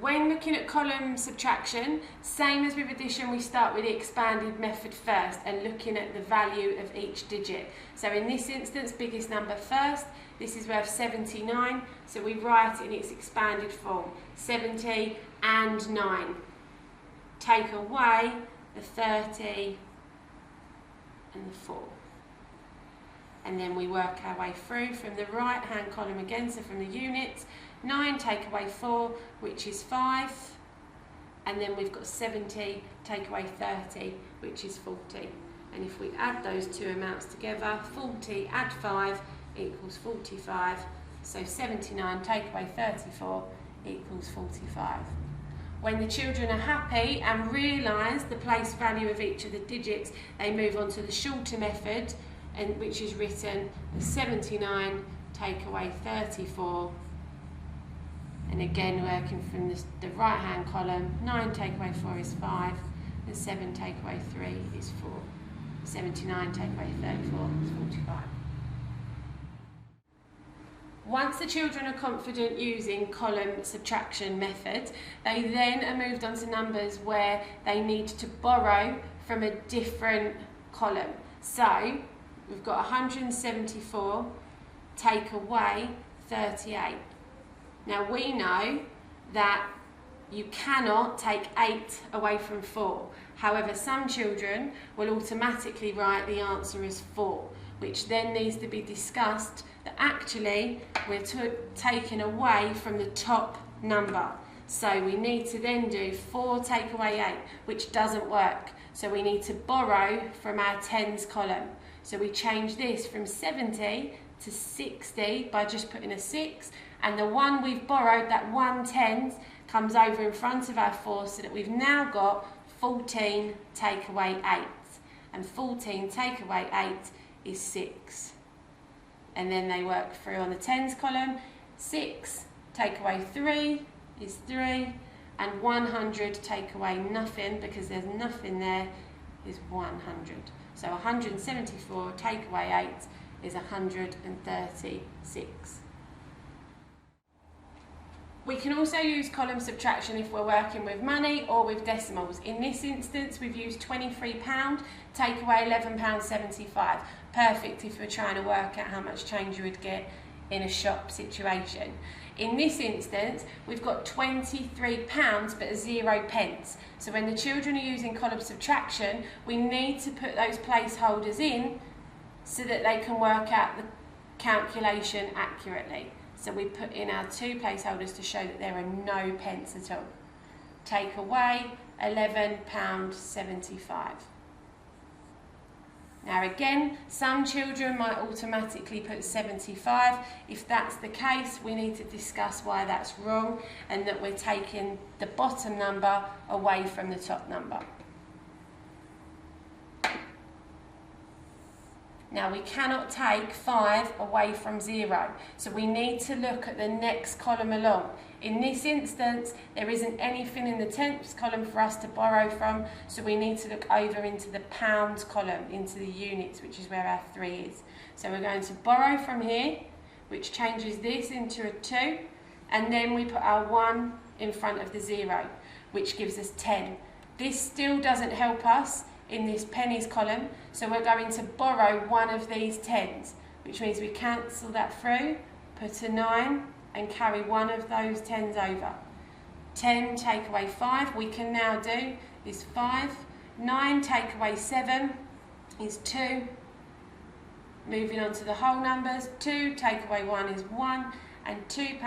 When looking at column subtraction, same as with addition, we start with the expanded method first and looking at the value of each digit. So in this instance, biggest number first, this is worth 79, so we write it in its expanded form, 70 and 9. Take away the 30 and the 4. And then we work our way through from the right hand column again, so from the units, 9 take away 4, which is 5, and then we've got 70 take away 30, which is 40. And if we add those two amounts together, 40 add 5 equals 45, so 79 take away 34 equals 45. When the children are happy and realise the place value of each of the digits, they move on to the shorter method, and which is written as 79 take away 34. And again, working from the right hand column, 9 take away 4 is 5, and 7 take away 3 is 4. 79 take away 34 is 45. Once the children are confident using column subtraction method, they then are moved on to numbers where they need to borrow from a different column. So we've got 174 take away 38. Now we know that you cannot take 8 away from 4. However, some children will automatically write the answer as 4, which then needs to be discussed that actually we're taking away from the top number. So we need to then do 4 take away 8, which doesn't work. So we need to borrow from our tens column. So we change this from 70 to 60 by just putting a 6, and the one we've borrowed, that 1 tens, comes over in front of our 4, so that we've now got 14 take away 8, and 14 take away 8 is 6. And then they work through on the tens column. 6 take away 3 is 3, and 100 take away nothing, because there's nothing there, is 100. So 174 take away 8 is 136. We can also use column subtraction if we're working with money or with decimals. In this instance, we've used £23, take away £11.75. Perfect if we're trying to work out how much change you would get in a shop situation. In this instance, we've got £23 but 0 pence. So when the children are using column subtraction, we need to put those placeholders in so that they can work out the calculation accurately. So we put in our 2 placeholders to show that there are no pence at all. Take away £11.75. Now again, some children might automatically put 75. If that's the case, we need to discuss why that's wrong and that we're taking the bottom number away from the top number. Now we cannot take 5 away from 0, so we need to look at the next column along. In this instance, there isn't anything in the tenths column for us to borrow from, so we need to look over into the pounds column, into the units, which is where our 3 is. So we're going to borrow from here, which changes this into a 2, and then we put our 1 in front of the 0, which gives us 10. This still doesn't help us in this pennies column, so we're going to borrow one of these 10s, which means we cancel that through, put a 9 and carry one of those 10s over. 10 take away 5 we can now do is 5, 9 take away 7 is 2, moving on to the whole numbers, 2 take away 1 is 1, and £2,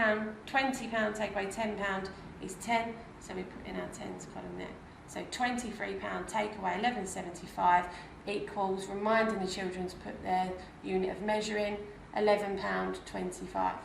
£20 take away £10 is 10, so we put in our 10s column there. So £23 take away £11.75 equals, reminding the children to put their unit of measuring, £11.25.